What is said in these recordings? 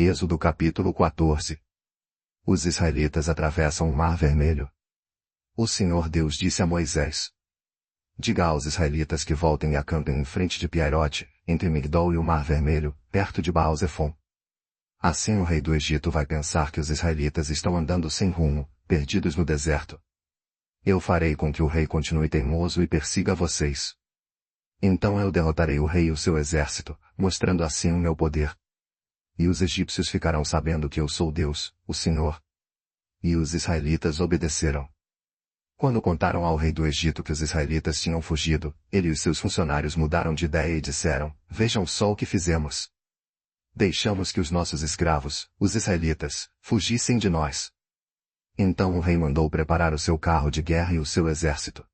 Êxodo capítulo 14. Os israelitas atravessam o Mar Vermelho. O Senhor Deus disse a Moisés: diga aos israelitas que voltem e acampem em frente de Piairote, entre Migdol e o Mar Vermelho, perto de Baal-Zefon. Assim o rei do Egito vai pensar que os israelitas estão andando sem rumo, perdidos no deserto. Eu farei com que o rei continue teimoso e persiga vocês. Então eu derrotarei o rei e o seu exército, mostrando assim o meu poder. E os egípcios ficarão sabendo que eu sou Deus, o Senhor. E os israelitas obedeceram. Quando contaram ao rei do Egito que os israelitas tinham fugido, ele e os seus funcionários mudaram de ideia e disseram: vejam só o que fizemos. Deixamos que os nossos escravos, os israelitas, fugissem de nós. Então o rei mandou preparar o seu carro de guerra e o seu exército.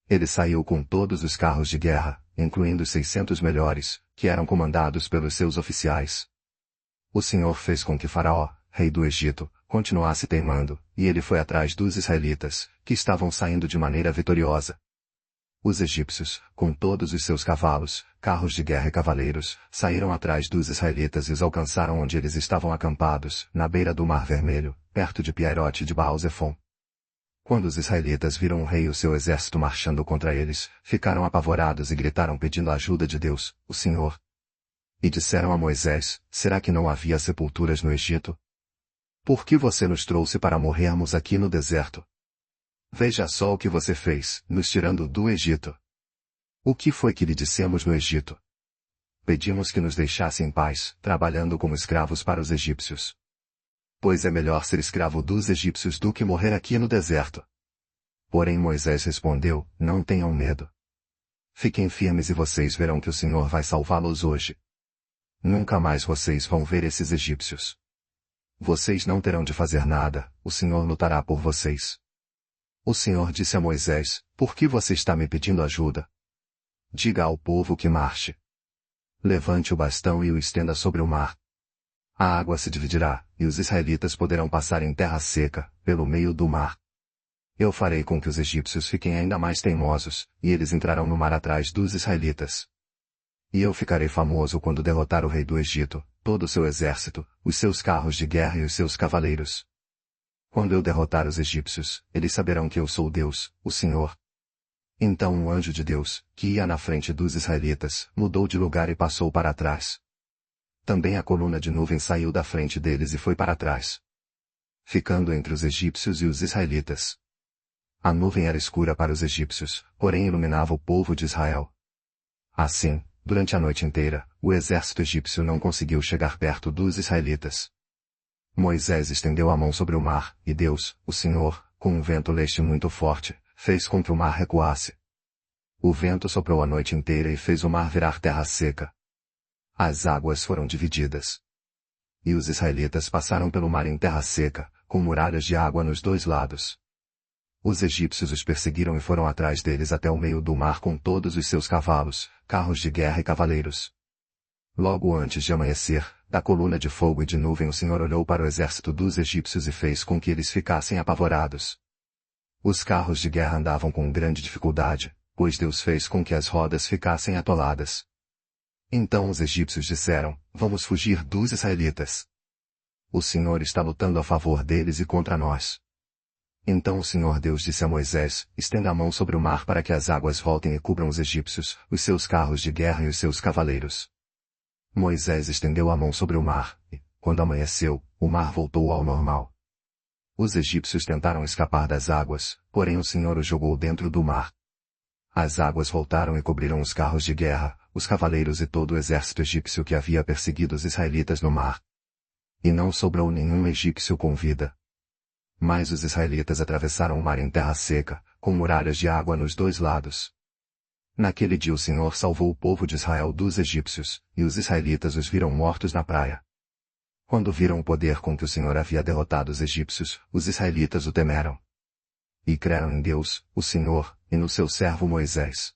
Ele saiu com todos os carros de guerra, incluindo os 600 melhores, que eram comandados pelos seus oficiais. O Senhor fez com que Faraó, rei do Egito, continuasse teimando, e ele foi atrás dos israelitas, que estavam saindo de maneira vitoriosa. Os egípcios, com todos os seus cavalos, carros de guerra e cavaleiros, saíram atrás dos israelitas e os alcançaram onde eles estavam acampados, na beira do Mar Vermelho, perto de Piairote de Baal-Zefon. Quando os israelitas viram o rei e o seu exército marchando contra eles, ficaram apavorados e gritaram pedindo a ajuda de Deus, o Senhor. E disseram a Moisés: será que não havia sepulturas no Egito? Por que você nos trouxe para morrermos aqui no deserto? Veja só o que você fez, nos tirando do Egito. O que foi que lhe dissemos no Egito? Pedimos que nos deixasse em paz, trabalhando como escravos para os egípcios. Pois é melhor ser escravo dos egípcios do que morrer aqui no deserto. Porém Moisés respondeu: não tenham medo. Fiquem firmes e vocês verão que o Senhor vai salvá-los hoje. Nunca mais vocês vão ver esses egípcios. Vocês não terão de fazer nada, o Senhor lutará por vocês. O Senhor disse a Moisés: por que você está me pedindo ajuda? Diga ao povo que marche. Levante o bastão e o estenda sobre o mar. A água se dividirá, e os israelitas poderão passar em terra seca, pelo meio do mar. Eu farei com que os egípcios fiquem ainda mais teimosos, e eles entrarão no mar atrás dos israelitas. E eu ficarei famoso quando derrotar o rei do Egito, todo o seu exército, os seus carros de guerra e os seus cavaleiros. Quando eu derrotar os egípcios, eles saberão que eu sou Deus, o Senhor. Então um anjo de Deus, que ia na frente dos israelitas, mudou de lugar e passou para trás. Também a coluna de nuvem saiu da frente deles e foi para trás, ficando entre os egípcios e os israelitas. A nuvem era escura para os egípcios, porém iluminava o povo de Israel. Assim, durante a noite inteira, o exército egípcio não conseguiu chegar perto dos israelitas. Moisés estendeu a mão sobre o mar, e Deus, o Senhor, com um vento leste muito forte, fez com que o mar recuasse. O vento soprou a noite inteira e fez o mar virar terra seca. As águas foram divididas. E os israelitas passaram pelo mar em terra seca, com muralhas de água nos dois lados. Os egípcios os perseguiram e foram atrás deles até o meio do mar com todos os seus cavalos, carros de guerra e cavaleiros. Logo antes de amanhecer, da coluna de fogo e de nuvem o Senhor olhou para o exército dos egípcios e fez com que eles ficassem apavorados. Os carros de guerra andavam com grande dificuldade, pois Deus fez com que as rodas ficassem atoladas. Então os egípcios disseram: vamos fugir dos israelitas. O Senhor está lutando a favor deles e contra nós. Então o Senhor Deus disse a Moisés: estenda a mão sobre o mar para que as águas voltem e cubram os egípcios, os seus carros de guerra e os seus cavaleiros. Moisés estendeu a mão sobre o mar, e, quando amanheceu, o mar voltou ao normal. Os egípcios tentaram escapar das águas, porém o Senhor os jogou dentro do mar. As águas voltaram e cobriram os carros de guerra, os cavaleiros e todo o exército egípcio que havia perseguido os israelitas no mar. E não sobrou nenhum egípcio com vida. Mas os israelitas atravessaram o mar em terra seca, com muralhas de água nos dois lados. Naquele dia o Senhor salvou o povo de Israel dos egípcios, e os israelitas os viram mortos na praia. Quando viram o poder com que o Senhor havia derrotado os egípcios, os israelitas o temeram. E creram em Deus, o Senhor, e no seu servo Moisés.